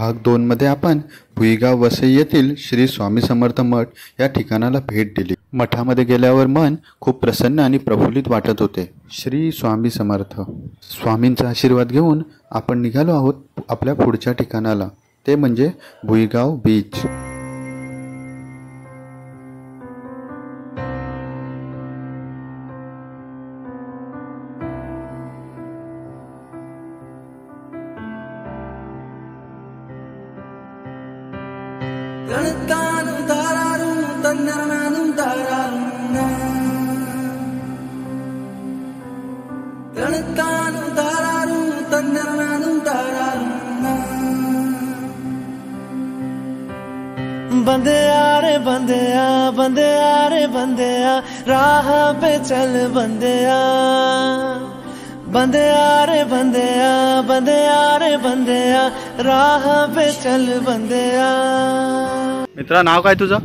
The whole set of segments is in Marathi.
भाग 2 मध्ये आपण भुईगाव वसई येथील श्री स्वामी समर्थ मठ या ठिकाणाला भेट दिली। मठामध्ये गेल्यावर मन खूप प्रसन्न आणि प्रफुल्लित वाटत होते। श्री स्वामी समर्थ। स्वामींचा आशीर्वाद घेऊन आपण निघालो आहोत आपल्या पुढच्या ठिकाणाला, ते म्हणजे भुईगाव बीच। बंदया रे बंदया राह पे चल बंदया, बंदया रे बंदया राह पे चल बंदया। मित्रा, नाव काय तुझं?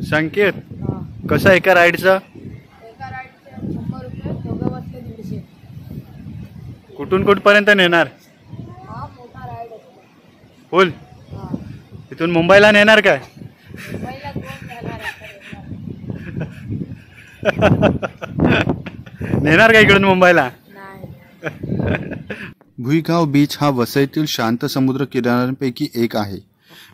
संकेत। कसं आहे एका राईडचं? कुठून कुठपर्यंत नेणार? फुल इथून मुंबईला नेणार काय? नेणार का इकडून मुंबईला? भुईगाव बीच हा वसईतील शांत समुद्र किनाऱ्यांपैकी एक आहे।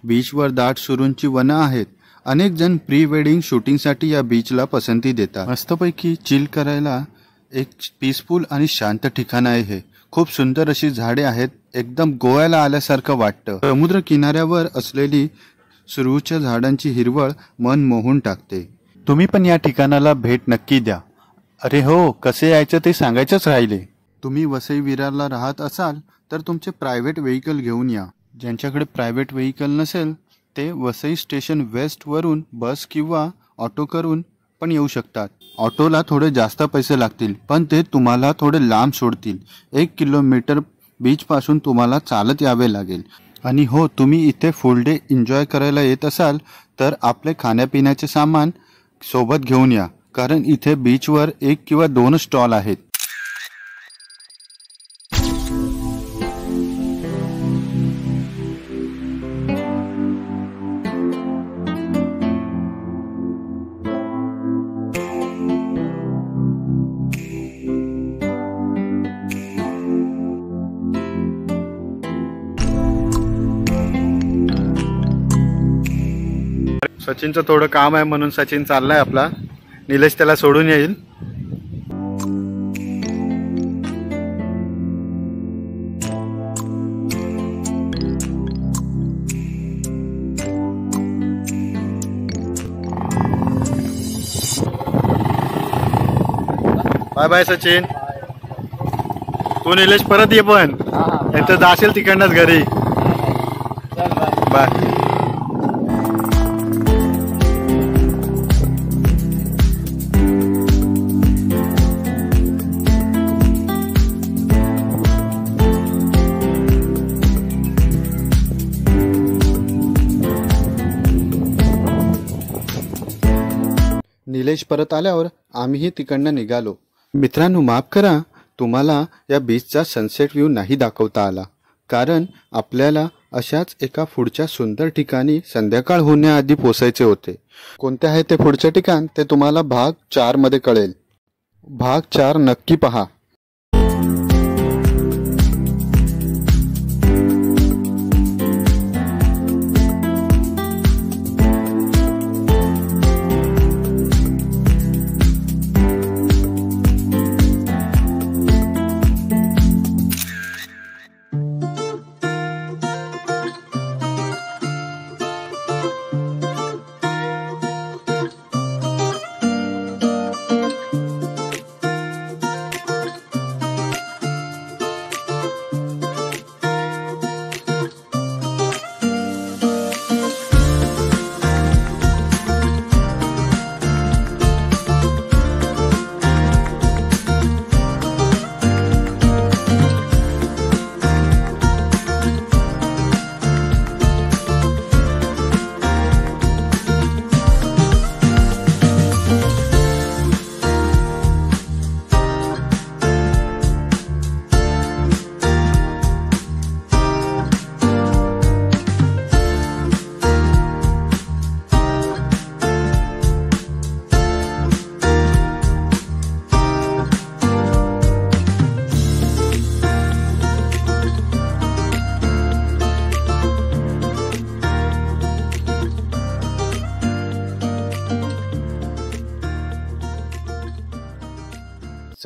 बीचवर दाट सुरूंची वनं आहेत। अनेक जण प्री वेडिंग शूटिंगसाठी या बीचला पसंती देतात। मस्तपैकी चिल करायला एक पीसफुल आणि शांत ठिकाण आहे हे। खूप सुंदर अशी झाडे आहेत, एकदम गोव्याला आल्यासारखं वाटतं। समुद्र किनाऱ्यावर असलेली सुरूच्या झाडांची हिरवळ मन मोहून टाकते। तुम्ही पण या ठिकाणाला भेट नक्की द्या। अरे हो, कसे यायचं ते सांगायचंच राहिले। तुम्ही वसई विरारला राहत असाल तर तुमचे प्रायव्हेट व्हेकल घेऊन या। ज्यांच्याकडे प्रायव्हेट व्हेकल नसेल ते वसई स्टेशन वेस्ट वरून बस किंवा ऑटो करून पण येऊ शकतात। ऑटोला थोडे जास्त पैसे लागतील, पण ते तुम्हाला थोडे लांब सोडतील। 1 किलोमीटर बीच पासून तुम्हाला चालत यावे लागेल। आणि हो, तुम्ही इथे फुल डे एन्जॉय करायला येत असाल तर आपले खाण्यापिण्याचे सामान सोबत घेऊन या, कारण इथे बीचवर 1 किंवा 2 स्टॉल आहेत। सचिनचं थोडं काम आहे म्हणून सचिन चाललाय आपला। निलेश त्याला सोडून येईल। Bye bye Sachin. तू निलेश परत ये, पण इथं जाशील तिकडनंच घरी। बाय। निलेश परत आल्यावर आम्हीही तिकडनं निघालो। मित्रांनो, माफ करा, तुम्हाला या बीचचा सनसेट व्ह्यू नाही दाखवता आला, कारण आपल्याला अशाच एका पुढच्या सुंदर ठिकाणी संध्याकाळ होण्याआधी पोचायचे होते। कोणते आहे ते पुढचे ठिकाण ते तुम्हाला भाग 4 मध्ये कळेल। भाग 4 नक्की पहा।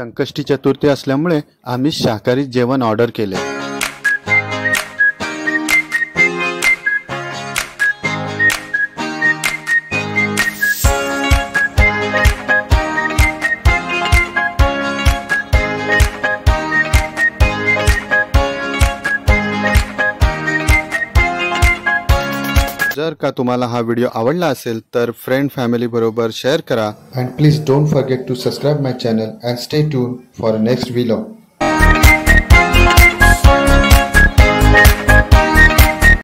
संकष्टी चतुर्थी असल्यामुळे आम्ही शाकाहारी जेवण ऑर्डर केले. जर का तुम्हाला हा व्हिडिओ आवडला असेल तर फ्रेंड फॅमिली बरोबर शेअर करा. And please don't forget to subscribe my channel and stay tuned for next vlog.